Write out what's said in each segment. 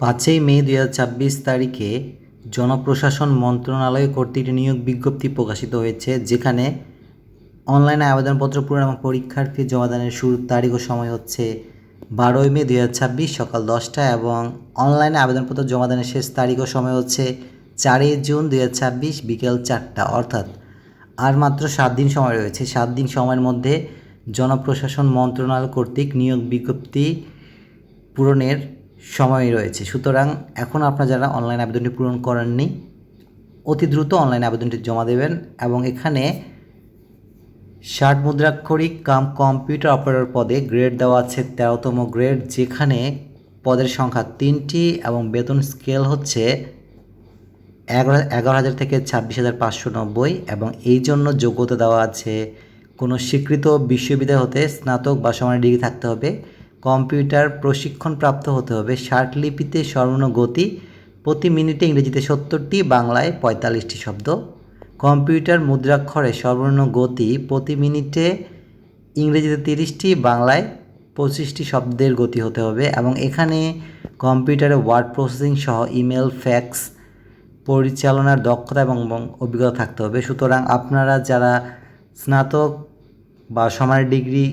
5 মে 2026 তারিখে জনপ্রশাসন মন্ত্রণালয় কর্তৃক নিয়োগ বিজ্ঞপ্তি প্রকাশিত হয়েছে, যেখানে অনলাইনে আবেদনপত্র পূরণ এবং পরীক্ষার ফি জমাদানের শুরুর তারিখ ও সময় হচ্ছে 12 মে 2026 সকাল 10টা এবং অনলাইনে আবেদনপত্র জমাদানের শেষ তারিখ ও সময় হচ্ছে 4 জুন 2026 বিকেল 4টা। অর্থাৎ আর মাত্র 7 দিন সময় রয়েছে। 7 দিন সময়ের মধ্যে জনপ্রশাসন মন্ত্রণালয় কর্তৃক নিয়োগ বিজ্ঞপ্তি পূরণের সময় রয়েছে। সুতরাং এখন আপনারা যারা অনলাইন আবেদনটি পূরণ করেননি, অতি দ্রুত অনলাইন আবেদনটি জমা দেবেন এবং এখানে 60 মুদ্রাক্ষরিক কম্পিউটার অপারেটর পদে গ্রেড দেওয়া আছে 13তম গ্রেড, যেখানে পদের সংখ্যা 3টি এবং বেতন স্কেল হচ্ছে 11,000 থেকে 26,590 এবং এই জন্য যোগ্যতা দেওয়া আছে কোনো স্বীকৃত বিশ্ববিদ্যালয় হতে স্নাতক বা সমান ডিগ্রি থাকতে হবে, কম্পিউটার প্রশিক্ষণপ্রাপ্ত হতে হবে, লিপিতে সর্বনিম্ন গতি প্রতি মিনিটে ইংরেজিতে 70টি, বাংলায় 45টি শব্দ, কম্পিউটার মুদ্রাক্ষরে সর্বনিম্ন গতি প্রতি মিনিটে ইংরেজিতে 30টি, বাংলায় 25টি শব্দের গতি হতে হবে এবং এখানে কম্পিউটারে ওয়ার্ড প্রসেসিং সহ ইমেল, ফ্যাক্স পরিচালনার দক্ষতা এবং অভিজ্ঞতা থাকতে হবে। সুতরাং আপনারা যারা স্নাতক বা সমান ডিগ্রি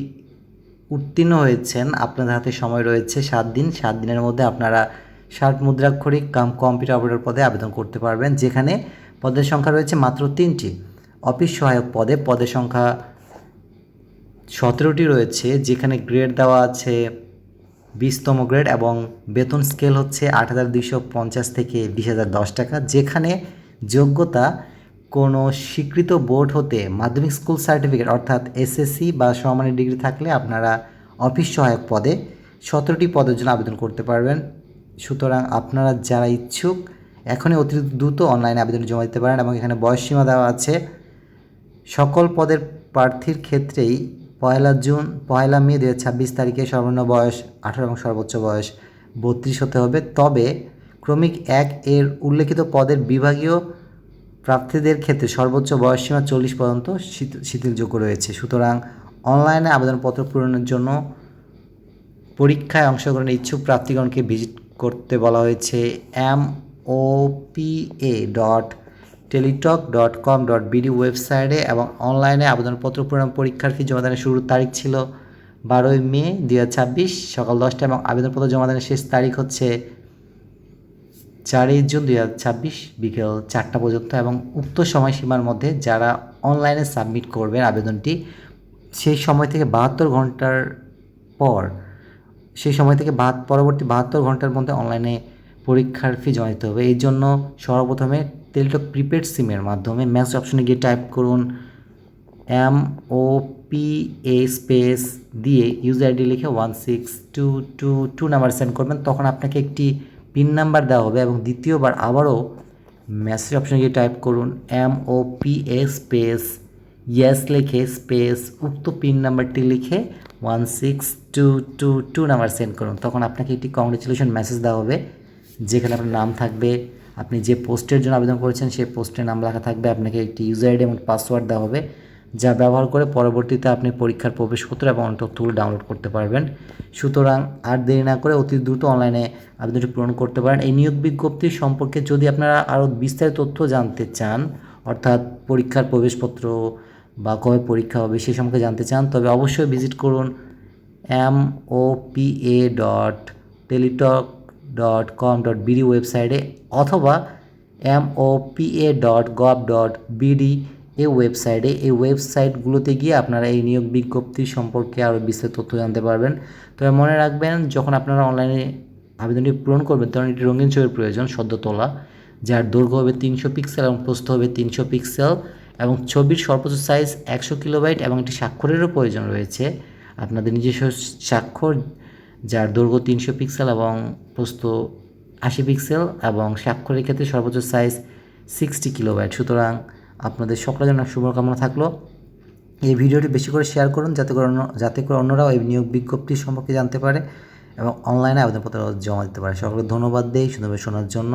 উত্তীর্ণ হয়েছেন, আপনাদের হাতে সময় রয়েছে 7 দিন। 7 দিনের মধ্যে আপনারা 60 মুদ্রাক্ষরিক কম্পিউটার অপারেটর পদে আবেদন করতে পারবেন, যেখানে পদের সংখ্যা রয়েছে মাত্র 3টি। অফিস সহায়ক পদের সংখ্যা 17টি রয়েছে, যেখানে গ্রেড দেওয়া আছে 20তম গ্রেড এবং বেতন স্কেল হচ্ছে 8,250 থেকে 20,010 টাকা, যেখানে যোগ্যতা কোনো স্বীকৃত বোর্ড হতে মাধ্যমিক স্কুল সার্টিফিকেট অর্থাৎ এসএসসি বা সমমানের ডিগ্রি থাকলে আপনারা অফিস সহায়ক পদে 17টি পদের জন্য আবেদন করতে পারবেন। সুতরাং আপনারা যারা ইচ্ছুক এখনই অতি দ্রুত অনলাইনে আবেদন জমা দিতে পারেন এবং এখানে বয়সসীমা দেওয়া আছে। সকল পদের প্রার্থীর ক্ষেত্রেই 1 মে 2026 তারিখে সর্বনিম্ন বয়স 18 এবং সর্বোচ্চ বয়স 32 হতে হবে। তবে ক্রমিক 1 এর উল্লেখিত পদের বিভাগীয় প্রার্থীদের ক্ষেত্রে সর্বোচ্চ বয়সসীমা 40 পর্যন্ত শিথিলযোগ্য রয়েছে। সুতরাং অনলাইনে আবেদনপত্র পূরণের জন্য পরীক্ষায় অংশগ্রহণের ইচ্ছুক প্রার্থীগণকে ভিজিট করতে বলা হয়েছে mopa.teletalk.com.bd ওয়েবসাইটে এবং অনলাইনে আবেদনপত্র পূরণ পরীক্ষার ফি জমাদানের শুরুর তারিখ ছিল 12 মে 2026 সকাল 10টা এবং আবেদনপত্র জমাদানের শেষ তারিখ হচ্ছে 4 জুন 2026 বিকেল 4টা পর্যন্ত এবং উক্ত সময়সীমার মধ্যে যারা অনলাইনে সাবমিট করবেন আবেদনটি, সেই সময় থেকে 72 ঘন্টার পর পরবর্তী 72 ঘন্টার মধ্যে অনলাইনে পরীক্ষার ফি জমা দিতে হবে। এই জন্য সর্বপ্রথমে টেলিটক প্রিপেড সিমের মাধ্যমে ম্যাক্স অপশনে গিয়ে টাইপ করুন MOPA স্পেস দিয়ে ইউজার আইডি লিখে 16222 নাম্বার সেন্ড করবেন। তখন আপনাকে একটি পিন নাম্বার দেওয়া হবে এবং দ্বিতীয়বার আবারও মেসেজ অপশনে গিয়ে টাইপ করুন MOPA স্পেস ইয়েস লিখে স্পেস উক্ত পিন নাম্বারটি লিখে 16222 নাম্বার সেন্ড করুন। তখন আপনাকে একটি কংগ্রেচুলেশন মেসেজ দেওয়া হবে, যেখানে আপনার নাম থাকবে, আপনি যে পোস্টের জন্য আবেদন করেছেন সেই পোস্টের নাম লেখা থাকবে, আপনাকে একটি ইউজার আইডি এবং পাসওয়ার্ড দেওয়া হবে, যা ব্যবহার করে পরবর্তীতে আপনি পরীক্ষার প্রবেশপত্র এবং অন্য তথ্যগুলো ডাউনলোড করতে পারবেন। সুতরাং আর দেরি না করে অতি দ্রুত অনলাইনে আবেদনটি পূরণ করতে পারেন। এই নিয়োগ বিজ্ঞপ্তি সম্পর্কে যদি আপনারা আরও বিস্তারিত তথ্য জানতে চান, অর্থাৎ পরীক্ষার প্রবেশপত্র বা কবে পরীক্ষা হবে সেই সম্পর্কে জানতে চান, তবে অবশ্যই ভিজিট করুন mopa.teletalk.com.bd ওয়েবসাইটে অথবা mopa.gov.bd এই ওয়েবসাইটে। এই ওয়েবসাইটগুলোতে গিয়ে আপনারা এই নিয়োগ বিজ্ঞপ্তি সম্পর্কে আরও বিস্তারিত তথ্য জানতে পারবেন। তবে মনে রাখবেন, যখন আপনারা অনলাইনে আবেদনটি পূরণ করবেন তখন একটি রঙিন ছবির প্রয়োজন, সদ্য তোলা, যার দৈর্ঘ্য হবে 300 পিক্সেল এবং প্রস্থ হবে 300 পিক্সেল এবং ছবির সর্বোচ্চ সাইজ 100 কিলোবাইট এবং একটি স্বাক্ষরেরও প্রয়োজন রয়েছে, আপনাদের নিজস্ব স্বাক্ষর, যার দৈর্ঘ্য 300 পিক্সেল এবং প্রস্থ 80 পিক্সেল এবং স্বাক্ষরের ক্ষেত্রে সর্বোচ্চ সাইজ 60 কিলোবাইট। সুতরাং আপনাদের সকলের জন্য শুভকামনা থাকলো। এই ভিডিওটি বেশি করে শেয়ার করুন, যাতে করে অন্যরাও এই নিয়োগ বিজ্ঞপ্তি সম্পর্কে জানতে পারে এবং অনলাইনে আবেদনপত্র জমা দিতে পারে। সকলকে ধন্যবাদ দেই সুন্দরভাবে শোনার জন্য।